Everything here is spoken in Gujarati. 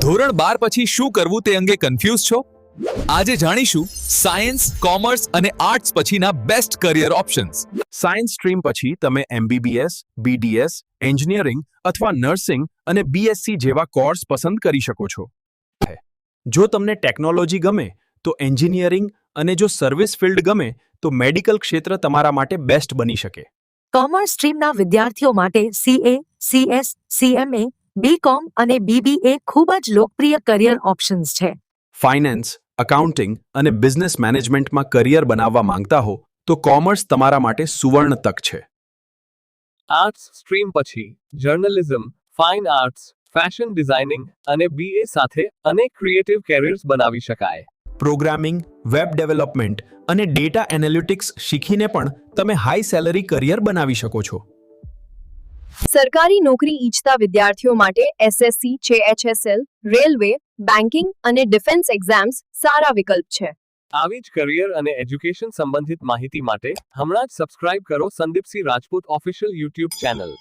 ધોરણ 12 પછી શું કરવું તે અંગે કન્ફ્યુઝ છો? આજે જાણીશું સાયન્સ, કોમર્સ અને આર્ટ્સ પછીના best career options. Science stream પછી તમે MBBS, BDS, એન્જિનિયરિંગ અથવા નર્સિંગ અને BSc જેવા કોર્સ પસંદ કરી શકો છો. જો તમને ટેકનોલોજી ગમે તો એન્જિનિયરિંગ અને જો સર્વિસ ફિલ્ડ ગમે તો મેડિકલ ક્ષેત્ર તમારા માટે બેસ્ટ બની શકે. કોમર્સ સ્ટ્રીમના વિદ્યાર્થીઓ માટે CA, CS, CMA, BCom અને BBA ખૂબ જ લોકપ્રિય કરિયર ઓપ્શન્સ છે. ફાઇનાન્સ, અકાઉન્ટિંગ અને બિઝનેસ મેનેજમેન્ટમાં કરિયર બનાવવા માંગતા હો તો કોમર્સ તમારા માટે સુવર્ણ તક છે. આર્ટ્સ સ્ટ્રીમ પછી journalism, fine arts, fashion designing અને BA સાથે અનેક ક્રિએટિવ કેરિયર્સ બનાવી શકાય. પ્રોગ્રામિંગ, વેબ ડેવલપમેન્ટ અને ડેટા એનાલિટિક્સ શીખીને પણ તમે હાઈ સેલરી કરિયર બનાવી શકો છો. સરકારી નોકરી ઈચ્છતા વિદ્યાર્થીઓ માટે SSC, HSL, રેલવે, બેન્કિંગ અને ડિફેન્સ એક્ઝામ્સ સારા વિકલ્પ છે. આવી જ કરિયર અને એજ્યુકેશન સંબંધિત માહિતી માટે હમણાં જ સબસ્ક્રાઇબ કરો Sandipsinh Rajput official YouTube channel.